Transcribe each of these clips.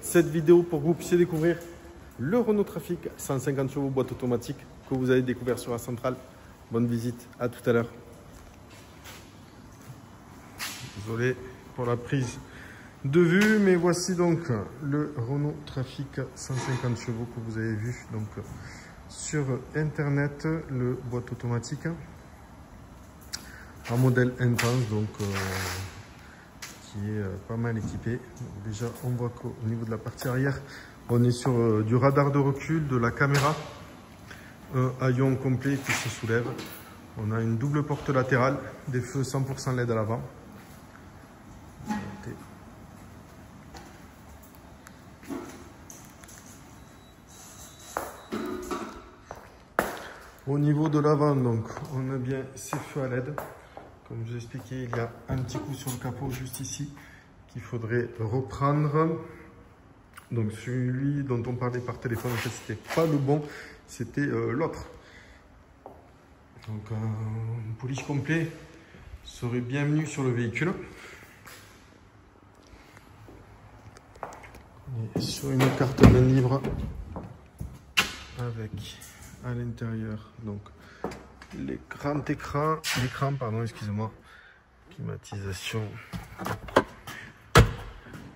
cette vidéo pour que vous puissiez découvrir le Renault Trafic 150 chevaux boîte automatique que vous avez découvert sur la centrale. Bonne visite, à tout à l'heure. Désolé pour la prise de vue, mais voici donc le Renault Trafic 150 chevaux que vous avez vu donc sur internet, le boîte automatique un modèle intense, donc qui est pas mal équipé. Donc, déjà on voit qu'au niveau de la partie arrière on est sur du radar de recul, de la caméra, un haillon complet qui se soulève. On a une double porte latérale, des feux 100% LED à l'avant. Au niveau de l'avant, donc, on a bien ces feux à LED. Comme je vous ai expliqué, il y a un petit coup sur le capot juste ici qu'il faudrait reprendre. Donc celui dont on parlait par téléphone, en fait, c'était pas le bon, c'était l'autre. Donc un polish complet serait bienvenu sur le véhicule. Et sur une carte main libre avec à l'intérieur donc l'écran, excusez-moi, climatisation, tout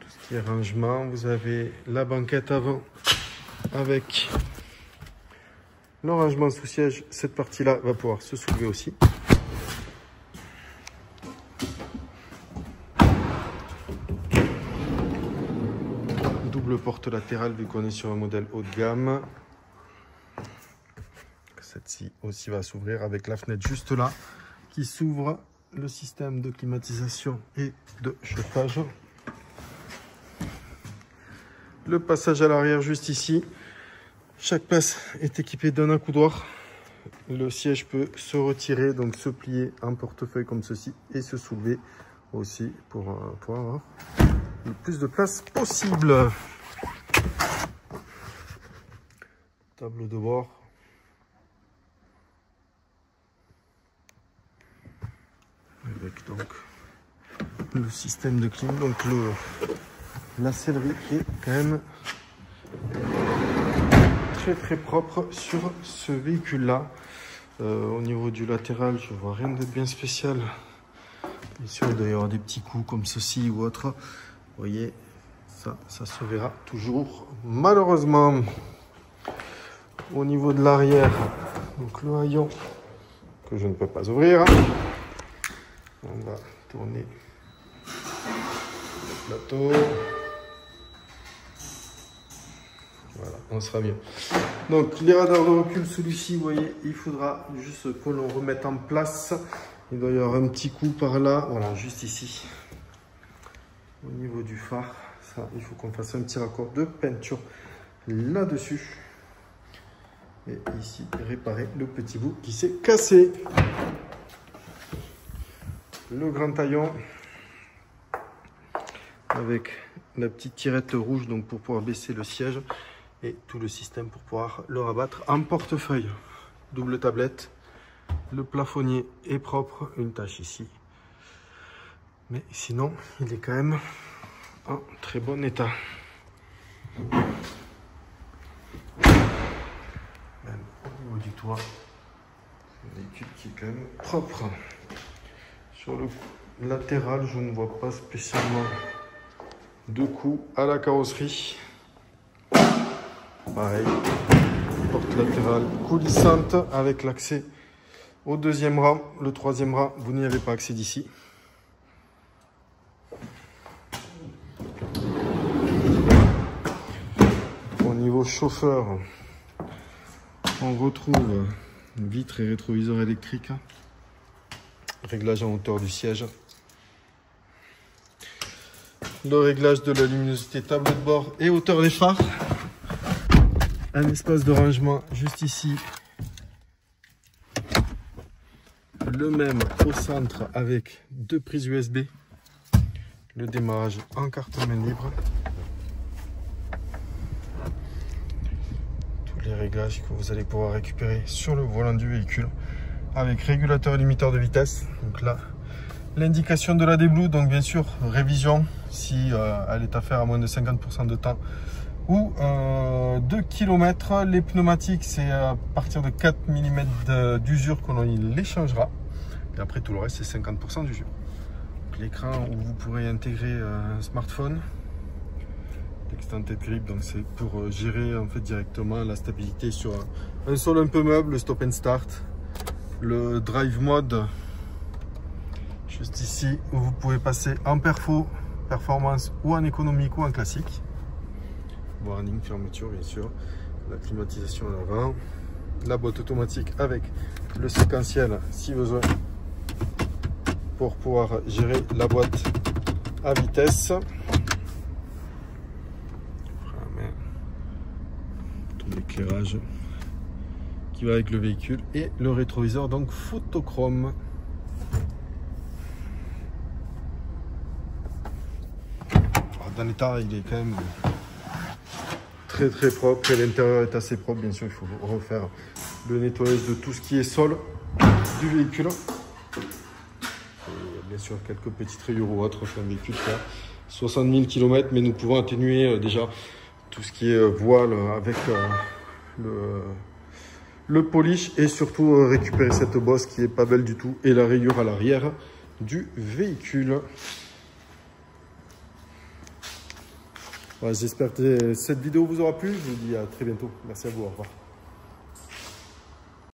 ce qui est rangement. Vous avez la banquette avant avec le rangement sous siège. Cette partie là va pouvoir se soulever aussi. Double porte latérale vu qu'on est sur un modèle haut de gamme. Celle-ci aussi va s'ouvrir avec la fenêtre juste là qui s'ouvre, le système de climatisation et de chauffage. Le passage à l'arrière juste ici. Chaque place est équipée d'un accoudoir. Le siège peut se retirer, donc se plier en portefeuille comme ceci et se soulever aussi pour avoir le plus de place possible. Tableau de bord. Avec donc le système de clim, donc la sellerie qui est quand même très propre sur ce véhicule là. Au niveau du latéral, je vois rien de bien spécial. Bien sûr, il doit y avoir des petits coups comme ceci ou autre. Vous voyez, ça se verra toujours malheureusement. Au niveau de l'arrière, donc le haillon que je ne peux pas ouvrir. On va tourner le plateau. Voilà, on sera bien. Donc les radars de recul, celui-ci, vous voyez, il faudra juste que l'on remette en place. Il doit y avoir un petit coup par là, voilà, juste ici. Au niveau du phare, ça, il faut qu'on fasse un petit raccord de peinture là-dessus. Et ici, réparer le petit bout qui s'est cassé. Le grand haillon avec la petite tirette rouge donc pour pouvoir baisser le siège et tout le système pour pouvoir le rabattre en portefeuille. Double tablette, le plafonnier est propre, une tache ici, mais sinon il est quand même en très bon état. Même au niveau du toit, un véhicule qui est quand même propre. Sur le latéral, je ne vois pas spécialement de coups à la carrosserie. Pareil, porte latérale coulissante avec l'accès au deuxième rang. Le troisième rang, vous n'y avez pas accès d'ici. Au niveau chauffeur, on retrouve vitres et rétroviseurs électriques. Réglage en hauteur du siège. Le réglage de la luminosité, tableau de bord et hauteur des phares. Un espace de rangement juste ici. Le même au centre avec deux prises USB. Le démarrage en carte main libre. Tous les réglages que vous allez pouvoir récupérer sur le volant du véhicule. Avec régulateur et limiteur de vitesse. Donc là, l'indication de la D-Blue, donc bien sûr révision si elle est à faire à moins de 50% de temps ou 2 km. Les pneumatiques, c'est à partir de 4 mm d'usure qu'on les changera. Et après, tout le reste, c'est 50% d'usure. L'écran où vous pourrez intégrer un smartphone. Extended grip, donc c'est pour gérer en fait directement la stabilité sur un sol un peu meuble, le stop and start, le drive mode juste ici où vous pouvez passer en performance ou en économique ou en classique. Warning, fermeture bien sûr, la climatisation à l'avant, la boîte automatique avec le séquentiel si besoin pour pouvoir gérer la boîte à vitesse. L'éclairage qui va avec le véhicule et le rétroviseur donc photochrome. Alors, dans l'état, il est quand même très propre et l'intérieur est assez propre. Bien sûr, il faut refaire le nettoyage de tout ce qui est sol du véhicule. Et bien sûr, quelques petites rayures ou autres. C'est un véhicule qui a 60 000 km, mais nous pouvons atténuer déjà tout ce qui est voile avec le polish et surtout récupérer cette bosse qui est pas belle du tout et la rayure à l'arrière du véhicule. Voilà, j'espère que cette vidéo vous aura plu. Je vous dis à très bientôt. Merci à vous. Au revoir.